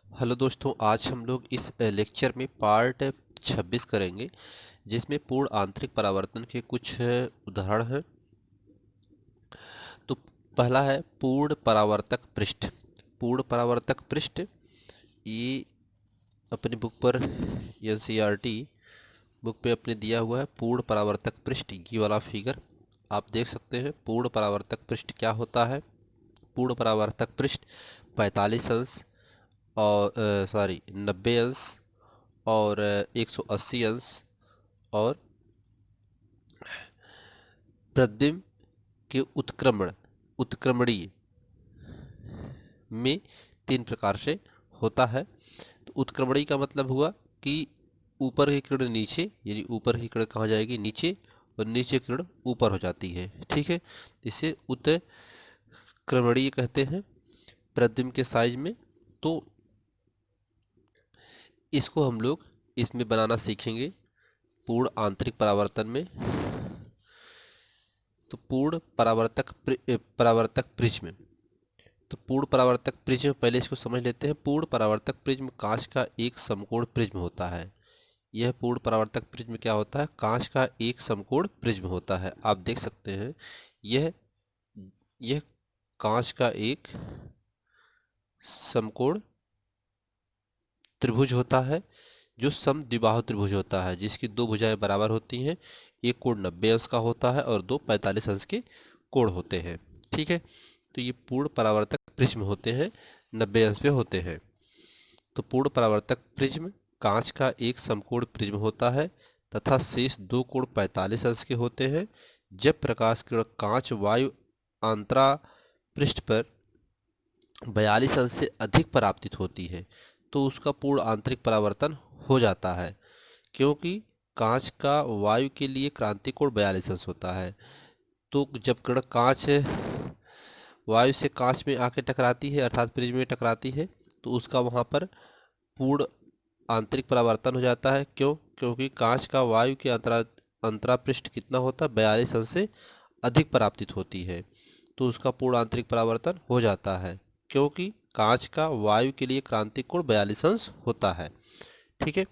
Hello दोस्तों, आज हम लोग इस लेक्चर में पार्ट 26 करेंगे, जिसमें पूर्ण आंतरिक परावर्तन के कुछ उदाहरण हैं। तो पहला है पूर्ण परावर्तक पृष्ठ। पूर्ण परावर्तक पृष्ठ ये अपनी बुक पर एनसीईआरटी बुक पे अपने दिया हुआ है। पूर्ण परावर्तक पृष्ठ ये वाला फिगर आप देख सकते हैं। पूर्ण परावर्तक पृष्ठ क्या होता है? पूर्ण परावर्तक पृष्ठ 45 अंश और 90 अंश और 180 अंश और प्रतिबिंब के उत्क्रमणीय में 3 प्रकार से होता है। तो उत्क्रमणीय का मतलब हुआ कि ऊपर की किरण नीचे, यानी ऊपर की किरण कहाँ जाएगी? नीचे, और नीचे किरण ऊपर हो जाती है। ठीक है, इसे उत्क्रमणीय कहते हैं प्रतिबिंब के साइज में। तो इसको हम लोग इसमें बनाना सीखेंगे पूर्ण आंतरिक परावर्तन में। तो पूर्ण परावर्तक प्रिज्म। तो पूर्ण परावर्तक प्रिज्म, पहले इसको समझ लेते हैं। पूर्ण परावर्तक प्रिज्म कांच का एक समकोण प्रिज्म होता है। यह पूर्ण परावर्तक प्रिज्म क्या होता है? कांच का एक समकोण प्रिज्म होता है। आप देख सकते हैं, यह यह कांच का एक समकोण त्रिभुज होता है, जो समद्विबाहु त्रिभुज होता है, जिसकी दो भुजाएं बराबर होती हैं। एक कोण 90 अंश का होता है और दो 45 अंश के कोण होते हैं। ठीक है, तो ये पूर्ण परावर्तक प्रिज्म होते हैं, 90 अंश पे होते हैं। तो पूर्ण परावर्तक प्रिज्म कांच का एक समकोण प्रिज्म होता है तथा शेष दो कोण 45 अंश के होते हैं। जब प्रकाश किरण कांच वायु आंतरा पृष्ठ पर 42 अंश से अधिक परावर्तित होती है, तो उसका पूर्ण आंतरिक परावर्तन हो जाता है, क्योंकि कांच का वायु के लिए क्रांति कोण 42 अंश होता है। तो जब किरण कांच वायु से कांच में आके टकराती है, अर्थात प्रिज्म में टकराती है, तो उसका वहाँ पर पूर्ण आंतरिक परावर्तन हो जाता है। क्यों? क्योंकि कांच का वायु के अंतरा पृष्ठ कितना होता है? 42 अंश से अधिक परावर्तित होती है, तो उसका पूर्ण आंतरिक परावर्तन हो जाता है, क्योंकि कांच का वायु के लिए क्रांतिक कोण 42 अंश होता है। ठीक है,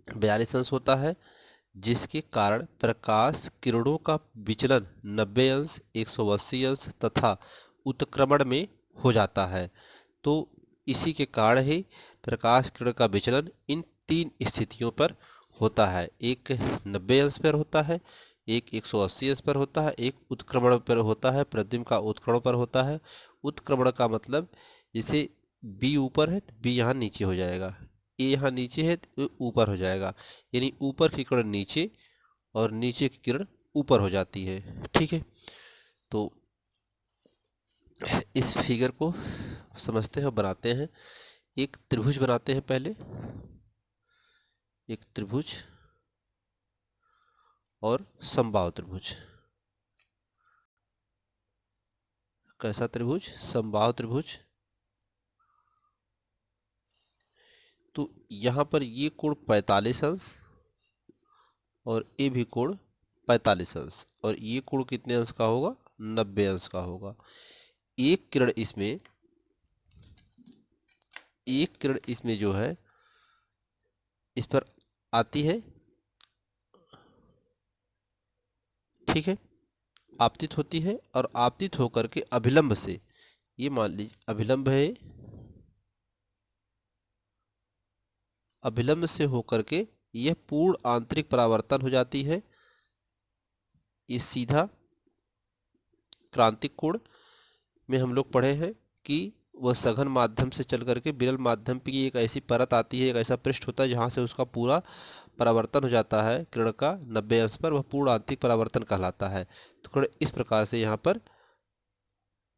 42 अंश होता है, जिसके कारण प्रकाश किरणों का विचलन 90 अंश, 180 अंश तथा उत्क्रमण में हो जाता है। तो इसी के कारण ही प्रकाश किरण का विचलन इन 3 स्थितियों पर होता है। एक 90 अंश पर होता है, एक 180 अंश पर होता है, एक उत्क्रमण पर होता है, प्रतिबिंब का उत्क्रमण पर होता है। उत्क्रमण का मतलब, जैसे बी ऊपर है तो बी यहाँ नीचे हो जाएगा, ए यहाँ नीचे है तो ऊपर हो जाएगा, यानी ऊपर की किरण नीचे और नीचे की किरण ऊपर हो जाती है। ठीक है, तो इस फिगर को समझते हैं और बनाते हैं। एक त्रिभुज बनाते हैं पहले, एक त्रिभुज और समबाहु त्रिभुज। कैसा त्रिभुज? समबाहु त्रिभुज। तो यहाँ पर ये कोण 45 अंश और ये भी कोण 45 अंश, और ये कोण कितने अंश का होगा? 90 अंश का होगा। एक किरण इसमें एक किरण इसमें जो है, इस पर आती है। ठीक है, आपतित होती है, और आपतित होकर के अभिलंब से, ये मान लीजिए अभिलंब है, अभिलंब से होकर के यह पूर्ण आंतरिक परावर्तन हो जाती है। ये सीधा क्रांतिक कोण में हम लोग पढ़े हैं कि वह सघन माध्यम से चल करके विरल माध्यम की एक ऐसी परत आती है, एक ऐसा पृष्ठ होता है जहाँ से उसका पूरा परावर्तन हो जाता है किरण का 90 अंश पर। वह पूर्ण आंतरिक परावर्तन कहलाता है। तो किरण इस प्रकार से यहाँ पर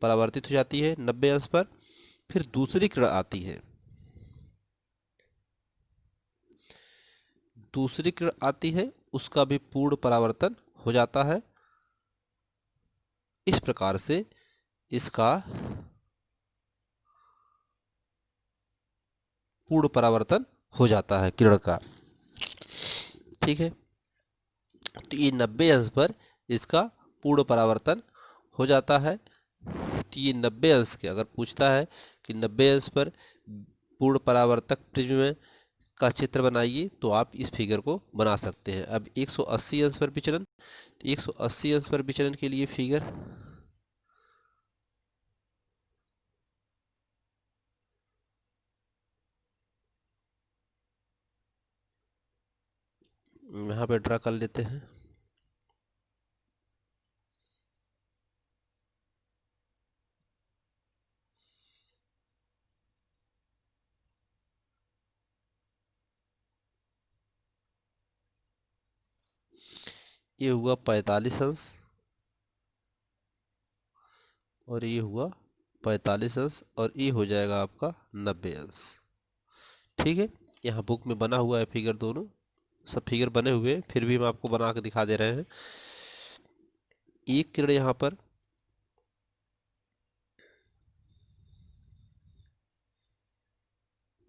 परावर्तित हो जाती है 90 अंश पर। फिर दूसरी किरण आती है, दूसरी किरण आती है, उसका भी पूर्ण परावर्तन हो जाता है। इस प्रकार से इसका पूर्ण परावर्तन हो जाता है किरण का। ठीक है, तो ये 90 अंश पर इसका पूर्ण परावर्तन हो जाता है। तो ये 90 अंश के, अगर पूछता है कि 90 अंश पर पूर्ण परावर्तक प्रिज्म का चित्र बनाइए तो आप इस फिगर को बना सकते हैं। अब 180 अंश पर विचलन, तो 180 अंश पर विचलन के लिए फिगर यहाँ पे ड्रा कर लेते हैं। ये हुआ 45 अंश और ये हुआ 45 अंश और ये हो जाएगा आपका 90 अंश। ठीक है, यहाँ बुक में बना हुआ है फिगर, दोनों सब फिगर बने हुए हैं, फिर भी हम आपको बना के दिखा दे रहे हैं। एक किरण यहाँ पर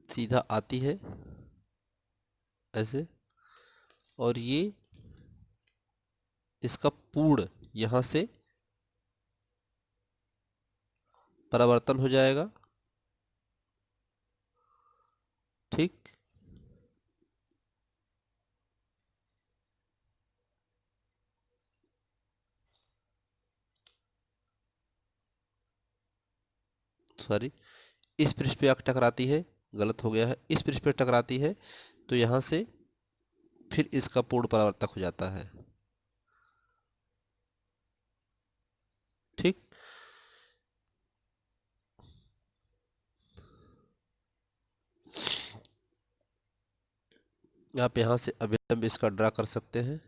सीधा आती है ऐसे, और ये इसका पूर्ण यहाँ से परावर्तन हो जाएगा। ठीक, सॉरी, इस पृष्ठ पे आकर टकराती है, गलत हो गया है, इस पृष्ठ पे टकराती है तो यहाँ से फिर इसका पूर्ण परावर्तक हो जाता है। ठीक, आप यहाँ से अभिलंब इसका ड्रा कर सकते हैं।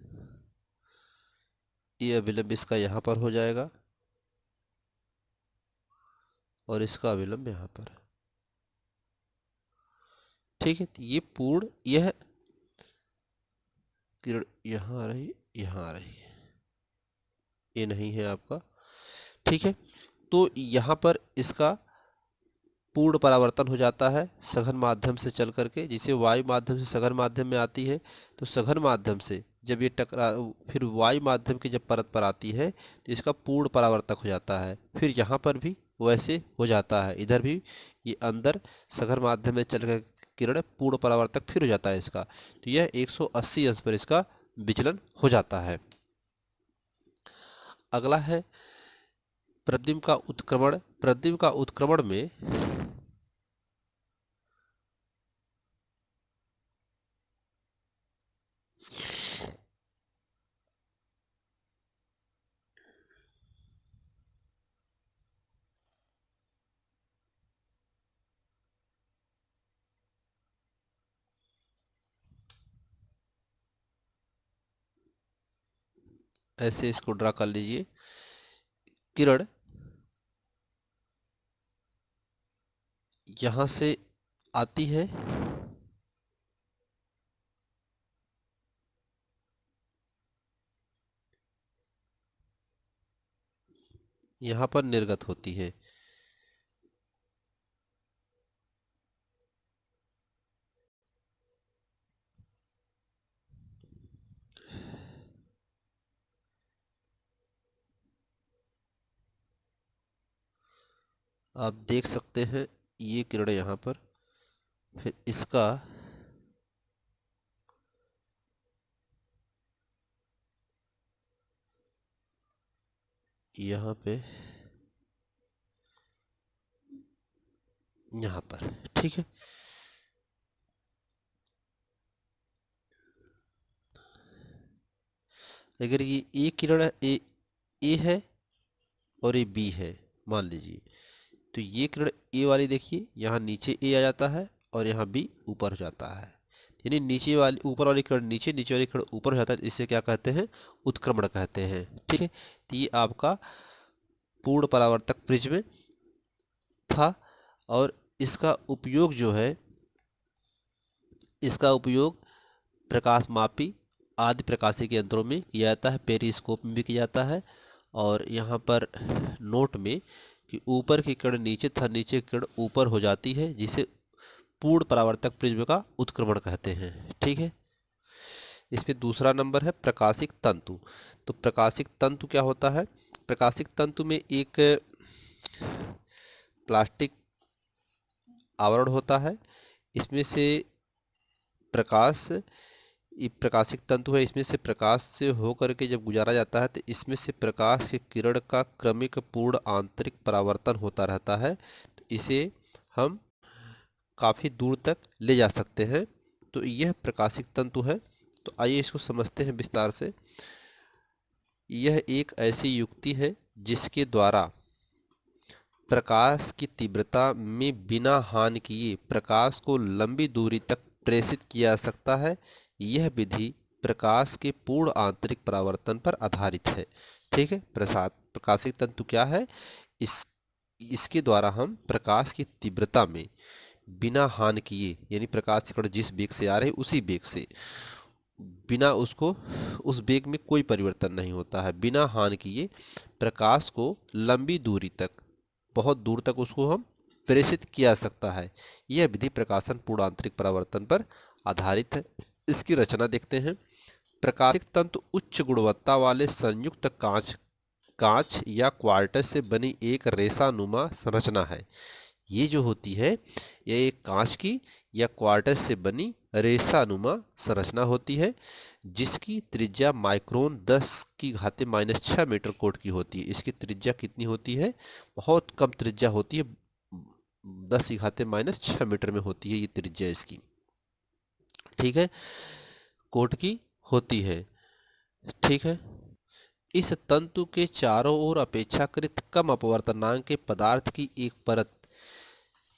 ये अभिलंब इसका यहाँ पर हो जाएगा और इसका अभिलंब यहाँ पर। ठीक है, तो ये पूर्ण, यह किरण यहाँ आ रही, यहाँ आ रही है, ये नहीं है आपका। ठीक है, तो यहाँ पर इसका पूर्ण परावर्तन हो जाता है सघन माध्यम से चल करके, जिसे वायु माध्यम से सघन माध्यम में आती है। तो सघन माध्यम से जब ये टकरा, फिर वायु माध्यम की जब परत पर आती है तो इसका पूर्ण परावर्तक हो जाता है। फिर यहाँ पर भी वैसे हो जाता है, इधर भी ये अंदर सघन माध्यम में चल कर किरण पूर्ण परावर्तक फिर हो जाता है इसका। तो यह 180 अंश पर इसका विचलन हो जाता है। अगला है प्रतिबिंब का उत्क्रमण। प्रतिबिंब का उत्क्रमण में ऐसे इसको ड्रा कर लीजिए। किरण यहाँ से आती है, यहाँ पर निर्गत होती है। आप देख सकते हैं ये किरण यहाँ पर, फिर इसका यहाँ पे, यहाँ पर। ठीक है, अगर ये ए किरण ए है और ये बी है मान लीजिए, तो ये किरण ए वाली देखिए यहाँ नीचे ए आ जाता है और यहाँ बी ऊपर हो जाता है। यानी नीचे वाली, ऊपर वाली किरण नीचे, नीचे वाली किरण ऊपर हो जाता है, इसे क्या कहते हैं, उत्क्रमण कहते हैं। ठीक है, तो ये आपका पूर्ण परावर्तक प्रिज्म था और इसका उपयोग जो है, इसका उपयोग प्रकाश मापी आदि प्रकाशिकी के यंत्रों में किया जाता है, पेरिस्कोप में भी किया जाता है। और यहाँ पर नोट में कि ऊपर की किरण नीचे तथा नीचे की किरण ऊपर हो जाती है, जिसे पूर्ण परावर्तक प्रिज्म का उत्क्रमण कहते हैं। ठीक है, इसमें दूसरा नंबर है प्रकाशिक तंतु। तो प्रकाशिक तंतु क्या होता है? प्रकाशिक तंतु में एक प्लास्टिक आवरण होता है। इसमें से प्रकाश, ये प्रकाशिक तंतु है, इसमें से प्रकाश से होकर के जब गुजारा जाता है तो इसमें से प्रकाश के किरण का क्रमिक पूर्ण आंतरिक परावर्तन होता रहता है। तो इसे हम काफ़ी दूर तक ले जा सकते हैं। तो यह प्रकाशिक तंतु है। तो आइए इसको समझते हैं विस्तार से। यह एक ऐसी युक्ति है जिसके द्वारा प्रकाश की तीव्रता में बिना हानि किए प्रकाश को लंबी दूरी तक प्रेषित किया जा सकता है। यह विधि प्रकाश के पूर्ण आंतरिक परावर्तन पर आधारित है। ठीक है, प्रकाशिक तंतु क्या है? इसके द्वारा हम प्रकाश की तीव्रता में बिना हानि किए, यानी प्रकाश की कण जिस वेग से आ रही है उसी वेग से, बिना उसको, उस वेग में कोई परिवर्तन नहीं होता है, बिना हानि किए प्रकाश को लंबी दूरी तक, बहुत दूर तक उसको हम प्रेषित किया जा सकता है। यह विधि प्रकाशन पूर्ण आंतरिक परावर्तन पर आधारित है। इसकी रचना देखते हैं। प्रकाशिक तंतु उच्च गुणवत्ता वाले संयुक्त कांच या क्वार्टज से बनी एक रेशानुमा संरचना है। ये जो होती है, यह एक कांच की या क्वार्टज से बनी रेशानुमा संरचना होती है, जिसकी त्रिज्या माइक्रोन 10⁻⁻⁶ मीटर कोट की होती है। इसकी त्रिज्या कितनी होती है? बहुत कम त्रिज्या होती है, 10⁻⁻⁶ मीटर में होती है ये त्रिज्या इसकी। ठीक है, कोट की होती है। ठीक है, इस तंतु के चारों ओर अपेक्षाकृत कम अपवर्तनांक के पदार्थ की एक परत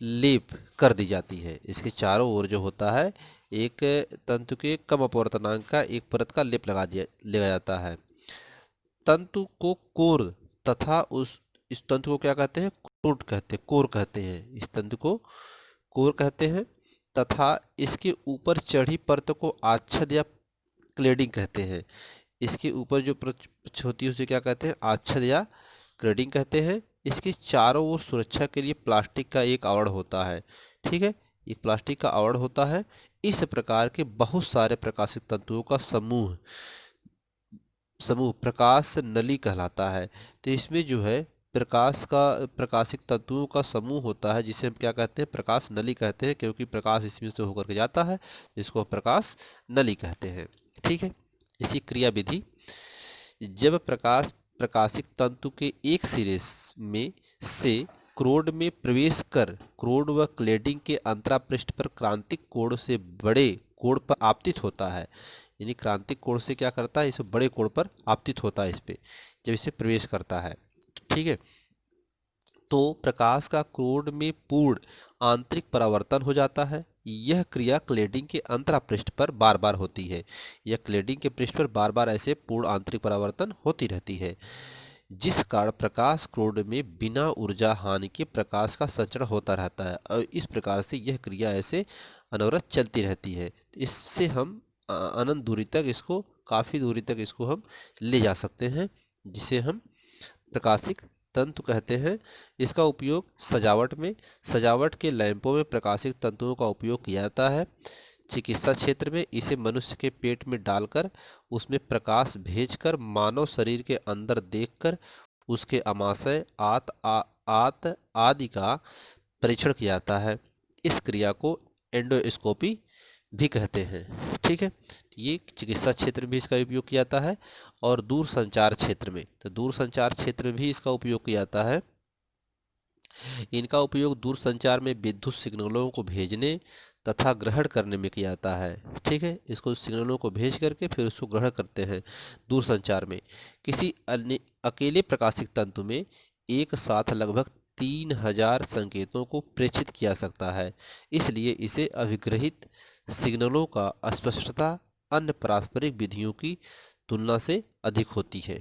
लेप कर दी जाती है। इसके चारों ओर जो होता है, एक तंतु के कम अपवर्तनांक का एक परत का लेप लगाया जाता है। तंतु को कोर तथा इस तंतु को क्या कहते हैं? कोर कहते हैं। इस तंतु को कोर कहते हैं तथा इसके ऊपर चढ़ी परत को आच्छद या क्लेडिंग कहते हैं। इसके ऊपर जो परत होती है उसे क्या कहते हैं? आच्छद या क्लेडिंग कहते हैं। इसके चारों ओर सुरक्षा के लिए प्लास्टिक का एक आवरण होता है। ठीक है, एक प्लास्टिक का आवरण होता है। इस प्रकार के बहुत सारे प्रकाशिक तंतुओं का समूह प्रकाश नली कहलाता है। तो इसमें जो है प्रकाशिक तंतुओं का समूह होता है, जिसे हम क्या कहते हैं? प्रकाश नली कहते हैं, क्योंकि प्रकाश इसमें से होकर के जाता है, जिसको प्रकाश नली कहते हैं। ठीक है, इसी क्रिया विधि, जब प्रकाशिक तंतु के एक सिरे में से क्रोड में प्रवेश कर क्रोड व क्लेडिंग के अंतरापृष्ठ पर क्रांतिक कोण से बड़े कोण पर आपतित होता है, यानी क्रांतिक कोण से क्या करता है? इसे बड़े कोण पर आपतित होता है इस पे, जब इसे प्रवेश करता है। ठीक है, तो प्रकाश का क्रोड में पूर्ण आंतरिक परावर्तन हो जाता है। यह क्रिया क्लेडिंग के अंतरापृष्ठ पर बार बार होती है। यह क्लेडिंग के पृष्ठ पर बार बार ऐसे पूर्ण आंतरिक परावर्तन होती रहती है, जिस कारण प्रकाश क्रोड में बिना ऊर्जा हानि के प्रकाश का संचरण होता रहता है। और इस प्रकार से यह क्रिया ऐसे अनवरत चलती रहती है। इससे हम अनंत दूरी तक इसको, काफ़ी दूरी तक इसको हम ले जा सकते हैं, जिसे हम प्रकाशिक तंतु कहते हैं। इसका उपयोग सजावट के लैंपों में प्रकाशिक तंतुओं का उपयोग किया जाता है। चिकित्सा क्षेत्र में इसे मनुष्य के पेट में डालकर उसमें प्रकाश भेजकर मानव शरीर के अंदर देखकर उसके आमाशय आत आदि का परीक्षण किया जाता है। इस क्रिया को एंडोस्कोपी भी कहते हैं। ठीक है, ये चिकित्सा क्षेत्र में भी इसका उपयोग किया जाता है। और दूर संचार क्षेत्र में, तो दूर संचार क्षेत्र में भी इसका उपयोग किया जाता है। इनका उपयोग दूर संचार में विद्युत सिग्नलों को भेजने तथा ग्रहण करने में किया जाता है। ठीक है, इसको सिग्नलों को भेज करके फिर उसको ग्रहण करते हैं दूर संचार में। किसी अन्य अकेले प्रकाशिक तंतु में एक साथ लगभग 3000 संकेतों को प्रेषित किया जा सकता है, इसलिए इसे अभिग्रहित सिग्नलों का स्पष्टता अन्य पारस्परिक विधियों की तुलना से अधिक होती है।